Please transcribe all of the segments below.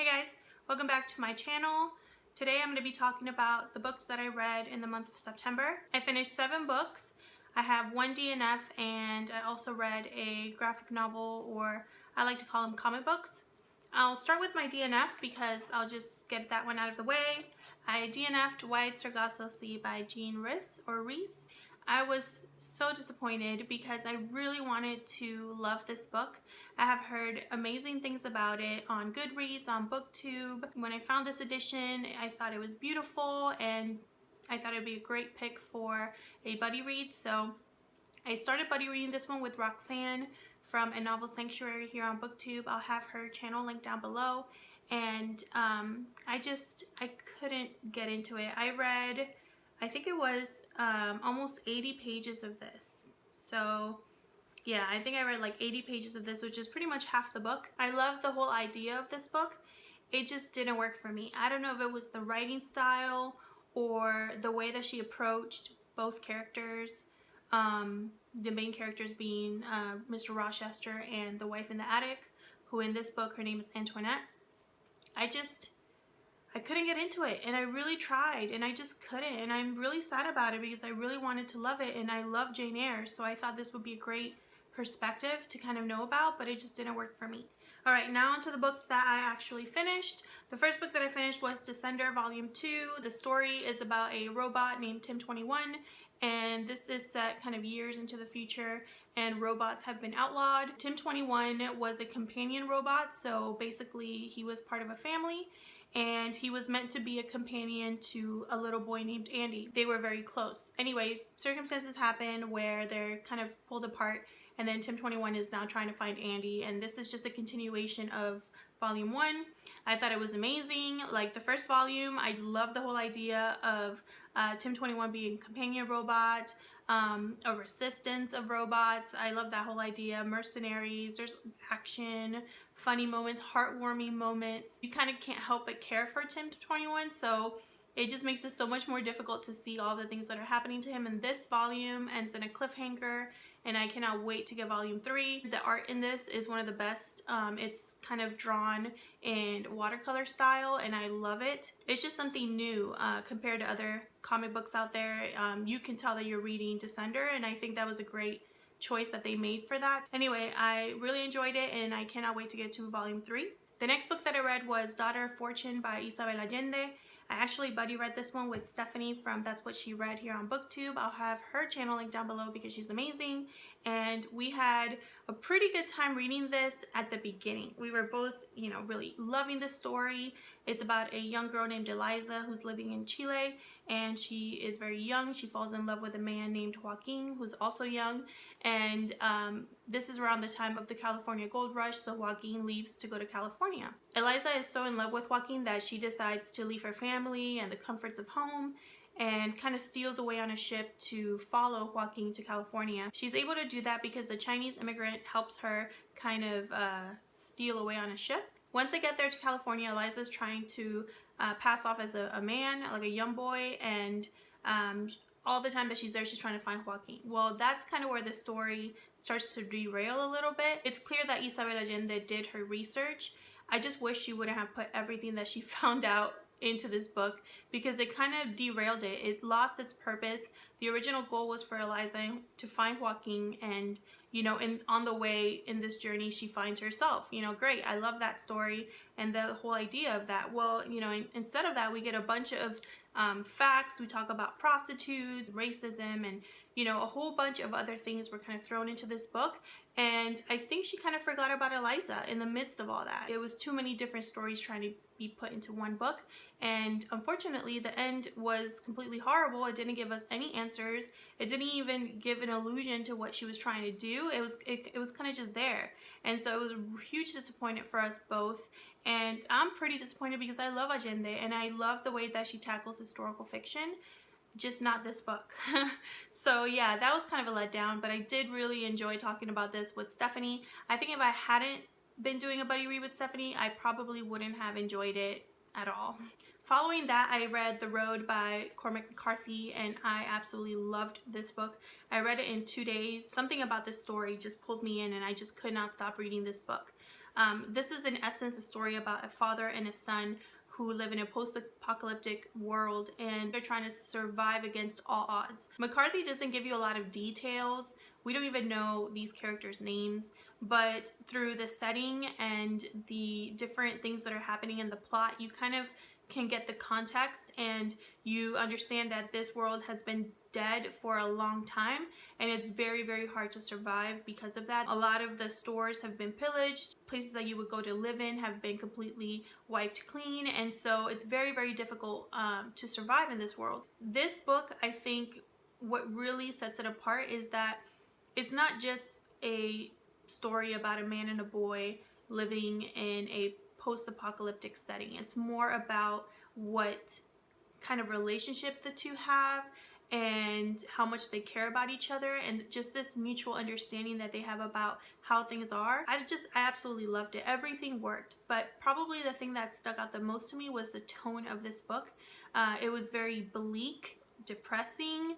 Hey guys, welcome back to my channel. Today I'm going to be talking about the books that I read in the month of September. I finished 7 books. I have 1 DNF and I also read a graphic novel, or I like to call them comic books. I'll start with my DNF because I'll just get that one out of the way. I DNF'd White Sargasso Sea by Rhys. I was so disappointed because I really wanted to love this book. I have heard amazing things about it on Goodreads, on Booktube. When I found this edition, I thought it was beautiful and I thought it'd be a great pick for a buddy read. So I started buddy reading this one with Roxanne from A Novel Sanctuary here on Booktube. I'll have her channel linked down below. And I couldn't get into it. I read, I think it was almost 80 pages of this. So yeah, I think I read like 80 pages of this, which is pretty much half the book. I love the whole idea of this book. It just didn't work for me. I don't know if it was the writing style or the way that she approached both characters. The main characters being Mr. Rochester and the wife in the attic, who in this book, her name is Antoinette. I couldn't get into it, and I really tried, and I just couldn't, and I'm really sad about it because I really wanted to love it, and I love Jane Eyre, so I thought this would be a great perspective to kind of know about, but it just didn't work for me. Alright, now onto the books that I actually finished. The first book that I finished was Descender Volume 2. The story is about a robot named Tim-21, and this is set kind of years into the future, and robots have been outlawed. Tim-21 was a companion robot, so basically he was part of a family, and he was meant to be a companion to a little boy named Andy. They were very close. Anyway, circumstances happen where they're kind of pulled apart, and then Tim-21 is now trying to find Andy, and this is just a continuation of Volume 1. I thought it was amazing. Like the first volume, I love the whole idea of Tim-21 being a companion robot, a resistance of robots. I love that whole idea. Mercenaries, there's action, funny moments, heartwarming moments. You kind of can't help but care for Tim-21, so it just makes it so much more difficult to see all the things that are happening to him. And this volume ends in a cliffhanger, and I cannot wait to get Volume 3. The art in this is one of the best. It's kind of drawn in watercolor style, and I love it. It's just something new compared to other comic books out there. You can tell that you're reading Descender, and I think that was a great choice that they made for that. Anyway, I really enjoyed it, and I cannot wait to get to Volume 3. The next book that I read was Daughter of Fortune by Isabel Allende. I actually buddy read this one with Stephanie from That's What She Read here on Booktube. I'll have her channel linked down below because she's amazing, and we had a pretty good time reading this at the beginning. We were both, you know, really loving the story. It's about a young girl named Eliza who's living in Chile, and she is very young. She falls in love with a man named Joaquin, who's also young, and this is around the time of the California gold rush, so Joaquin leaves to go to California. Eliza is so in love with Joaquin that she decides to leave her family and the comforts of home and kind of steals away on a ship to follow Joaquin to California. She's able to do that because a Chinese immigrant helps her kind of steal away on a ship. Once they get there to California, Eliza's trying to pass off as a man, like a young boy, and all the time that she's there, she's trying to find Joaquin. Well, that's kind of where the story starts to derail a little bit. It's clear that Isabel Allende did her research. I just wish she wouldn't have put everything that she found out into this book because it kind of derailed it. It lost its purpose. The original goal was for Eliza to find Joaquin, and you know, on the way in this journey, she finds herself. You know, great. I love that story and the whole idea of that. Well, you know, instead of that, we get a bunch of facts. We talk about prostitutes, racism, and you know, a whole bunch of other things were kind of thrown into this book. And I think she kind of forgot about Eliza in the midst of all that. It was too many different stories trying to be put into one book, and unfortunately the end was completely horrible. It didn't give us any answers. It didn't even give an allusion to what she was trying to do. It was kind of just there, and so it was a huge disappointment for us both. And I'm pretty disappointed because I love Allende and I love the way that she tackles historical fiction, just not this book. So yeah, that was kind of a letdown, but I did really enjoy talking about this with Stephanie. I think if I hadn't been doing a buddy read with Stephanie, I probably wouldn't have enjoyed it at all. Following that, I read The Road by Cormac McCarthy, and I absolutely loved this book. I read it in 2 days. Something about this story just pulled me in, and I just could not stop reading this book. This is in essence a story about a father and a son who live in a post-apocalyptic world, and they're trying to survive against all odds. McCarthy doesn't give you a lot of details. We don't even know these characters' names, but through the setting and the different things that are happening in the plot, you kind of can get the context, and you understand that this world has been dead for a long time, and it's very, very hard to survive because of that. A lot of the stores have been pillaged. Places that you would go to live in have been completely wiped clean, and so it's very, very difficult to survive in this world. This book, I think what really sets it apart is that it's not just a story about a man and a boy living in a post-apocalyptic setting. It's more about what kind of relationship the two have and how much they care about each other, and just this mutual understanding that they have about how things are. I absolutely loved it. Everything worked, but probably the thing that stuck out the most to me was the tone of this book. It was very bleak, depressing,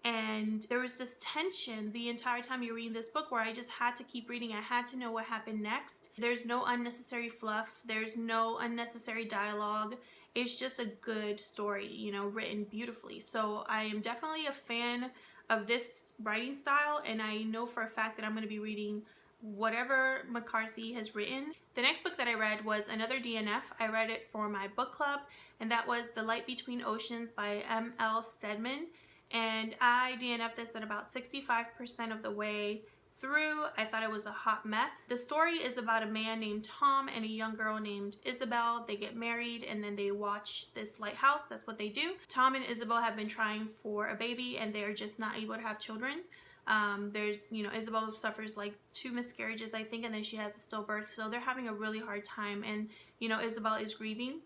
and there was this tension the entire time you're reading this book where I just had to keep reading. I had to know what happened next. There's no unnecessary fluff. There's no unnecessary dialogue. It's just a good story, you know, written beautifully. So I am definitely a fan of this writing style, and I know for a fact that I'm going to be reading whatever McCarthy has written. The next book that I read was another DNF. I read it for my book club, and that was The Light Between Oceans by Ml Steadman. And I DNF'd this at about 65% of the way through. I thought it was a hot mess. The story is about a man named Tom and a young girl named Isabel. They get married and then they watch this lighthouse. That's what they do. Tom and Isabel have been trying for a baby and they're just not able to have children. Isabel suffers like 2 miscarriages, I think, and then she has a stillbirth. So they're having a really hard time, and, Isabel is grieving.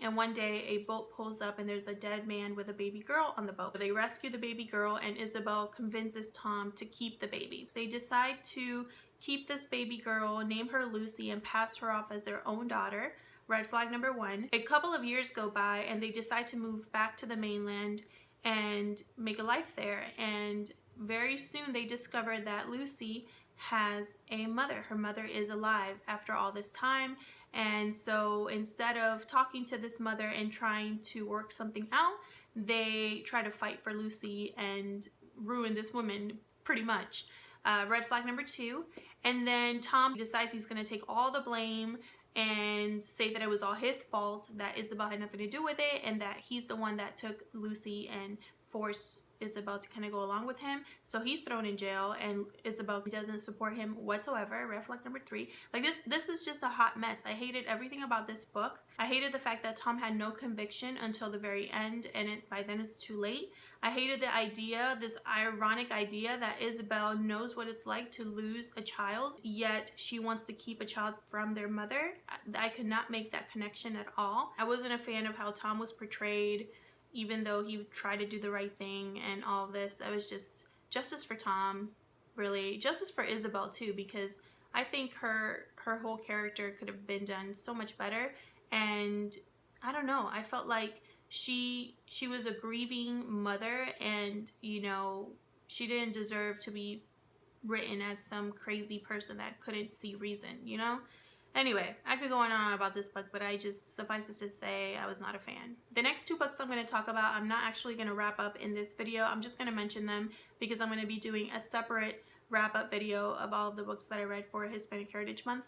And one day a boat pulls up and there's a dead man with a baby girl on the boat. They rescue the baby girl, and Isabel convinces Tom to keep the baby. They decide to keep this baby girl, name her Lucy, and pass her off as their own daughter. Red flag number 1. A couple of years go by and they decide to move back to the mainland and make a life there. And very soon they discover that Lucy has a mother. Her mother is alive after all this time. And so instead of talking to this mother and trying to work something out, they try to fight for Lucy and ruin this woman pretty much. Red flag number 2. And then Tom decides he's going to take all the blame and say that it was all his fault, that Isabel had nothing to do with it, and that he's the one that took Lucy and forced Isabel to kind of go along with him. So he's thrown in jail, and Isabel doesn't support him whatsoever. Red flag number 3. Like this is just a hot mess. I hated everything about this book. I hated the fact that Tom had no conviction until the very end, and by then it's too late. I hated the idea, this ironic idea, that Isabel knows what it's like to lose a child, yet she wants to keep a child from their mother. I could not make that connection at all. I wasn't a fan of how Tom was portrayed, even though he tried to do the right thing and all of this. I was just justice for Tom, really. Justice for Isabel too, because I think her whole character could have been done so much better. And I don't know, I felt like she was a grieving mother, and she didn't deserve to be written as some crazy person that couldn't see reason, Anyway, I could go on and on about this book, but suffice it to say, I was not a fan. The next 2 books I'm going to talk about, I'm not actually going to wrap up in this video. I'm just going to mention them because I'm going to be doing a separate wrap-up video of all of the books that I read for Hispanic Heritage Month.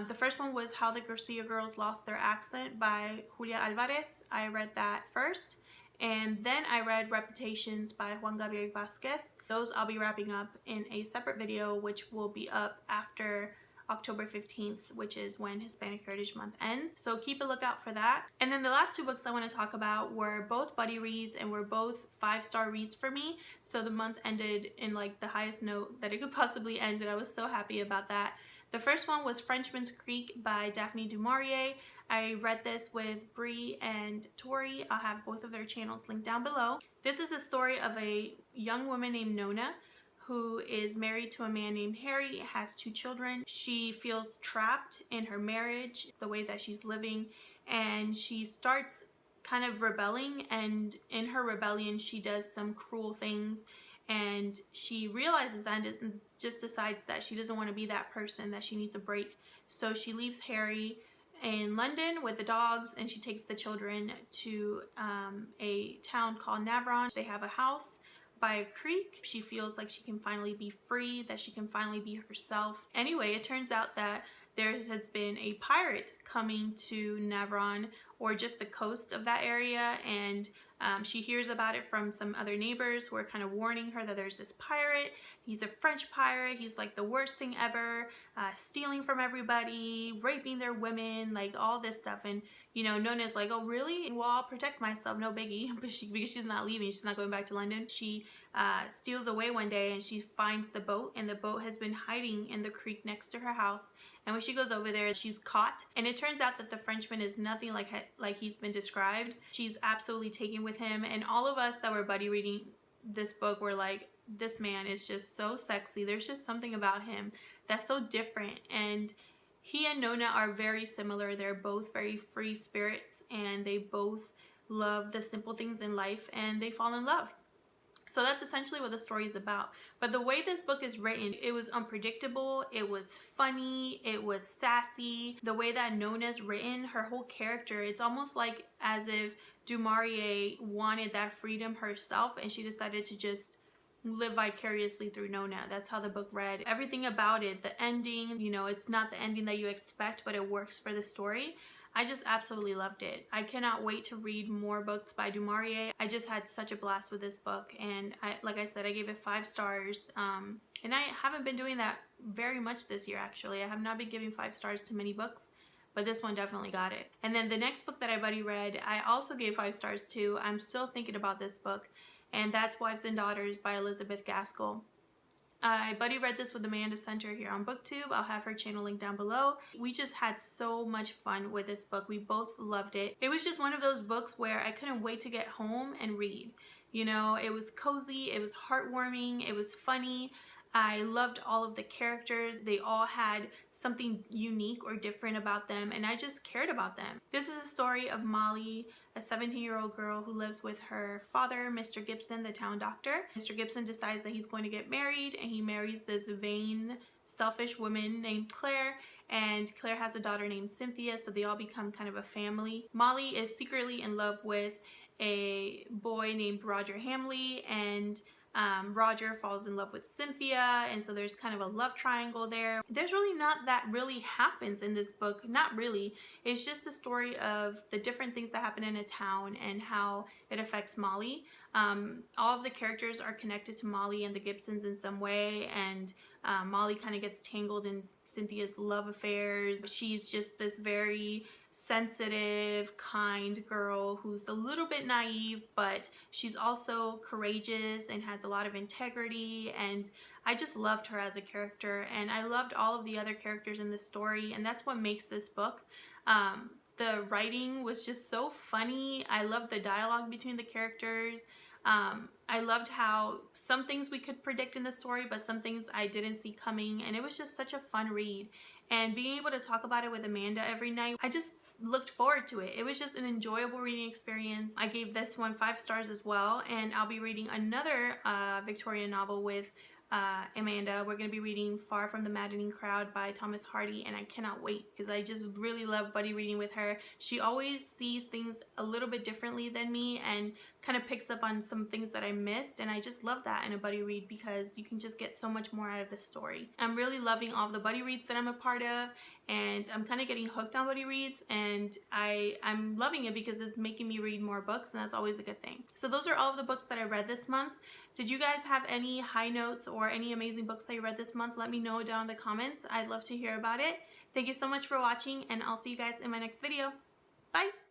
The first one was How the Garcia Girls Lost Their Accent by Julia Alvarez. I read that first. And then I read Reputations by Juan Gabriel Vasquez. Those I'll be wrapping up in a separate video, which will be up after October 15th, which is when Hispanic Heritage Month ends. So keep a lookout for that. And then the last 2 books I want to talk about were both buddy reads and were both 5-star reads for me. So the month ended in like the highest note that it could possibly end, and I was so happy about that. The first one was Frenchman's Creek by Daphne du Maurier. I read this with Bree and Tori. I'll have both of their channels linked down below. This is a story of a young woman named Nona who is married to a man named Harry, has 2 children. She feels trapped in her marriage, the way that she's living, and she starts kind of rebelling, and in her rebellion she does some cruel things, and she realizes that and just decides that she doesn't want to be that person, that she needs a break. So she leaves Harry in London with the dogs, and she takes the children to a town called Navron. They have a house by a creek. She feels like she can finally be free, that she can finally be herself. Anyway, it turns out that there has been a pirate coming to Navron, or just the coast of that area, and she hears about it from some other neighbors who are kind of warning her that there's this pirate. He's a French pirate. He's like the worst thing ever, stealing from everybody, raping their women, like all this stuff. And you know, Nona's like, oh really? Well, I'll protect myself, no biggie. But because she's not leaving, she's not going back to London. She steals away one day and she finds the boat, and the boat has been hiding in the creek next to her house. And when she goes over there, she's caught. And it turns out that the Frenchman is nothing like he's been described. She's absolutely taken with him. And all of us that were buddy reading this book were like, this man is just so sexy. There's just something about him that's so different. And he and Nona are very similar. They're both very free spirits, and they both love the simple things in life, and they fall in love. So that's essentially what the story is about. But the way this book is written, it was unpredictable, it was funny, it was sassy. The way that Nona's written, her whole character, it's almost like as if du Maurier wanted that freedom herself, and she decided to just live vicariously through Nona. That's how the book read. Everything about it, the ending, you know, it's not the ending that you expect, but it works for the story. I just absolutely loved it. I cannot wait to read more books by du Maurier. I just had such a blast with this book, and like I said, I gave it 5 stars. And I haven't been doing that very much this year, actually. I have not been giving 5 stars to many books, but this one definitely got it. And then the next book that I buddy read, I also gave 5 stars to. I'm still thinking about this book, and that's Wives and Daughters by Elizabeth Gaskell. I buddy read this with Amanda Center here on BookTube. I'll have her channel linked down below. We just had so much fun with this book. We both loved it. It was just one of those books where I couldn't wait to get home and read. You know, it was cozy, it was heartwarming, it was funny. I loved all of the characters. They all had something unique or different about them, and I just cared about them. This is a story of Molly, a 17-year-old girl who lives with her father, Mr. Gibson, the town doctor. Mr. Gibson decides that he's going to get married, and he marries this vain, selfish woman named Claire, and Claire has a daughter named Cynthia, so they all become kind of a family. Molly is secretly in love with a boy named Roger Hamley, and Roger falls in love with Cynthia, and so there's kind of a love triangle there. There's really not that really happens in this book, not really. It's just the story of the different things that happen in a town and how it affects Molly. All of the characters are connected to Molly and the Gibsons in some way, and Molly kind of gets tangled in Cynthia's love affairs. She's just this very sensitive, kind girl who's a little bit naive, but she's also courageous and has a lot of integrity, and I just loved her as a character, and I loved all of the other characters in this story, and that's what makes this book. The writing was just so funny. I loved the dialogue between the characters. I loved how some things we could predict in the story, but some things I didn't see coming, and it was just such a fun read. And being able to talk about it with Amanda every night, I just looked forward to it. It was just an enjoyable reading experience. I gave this one 5 stars as well, and I'll be reading another Victorian novel with Amanda. We're going to be reading Far from the Maddening Crowd by Thomas Hardy, and I cannot wait because I just really love buddy reading with her. She always sees things a little bit differently than me and kind of picks up on some things that I missed, and I just love that in a buddy read because you can just get so much more out of the story. I'm really loving all of the buddy reads that I'm a part of, and I'm kind of getting hooked on buddy reads, and I'm loving it because it's making me read more books, and that's always a good thing. So those are all of the books that I read this month. Did you guys have any high notes or any amazing books that you read this month? Let me know down in the comments. I'd love to hear about it. Thank you so much for watching, and I'll see you guys in my next video. Bye!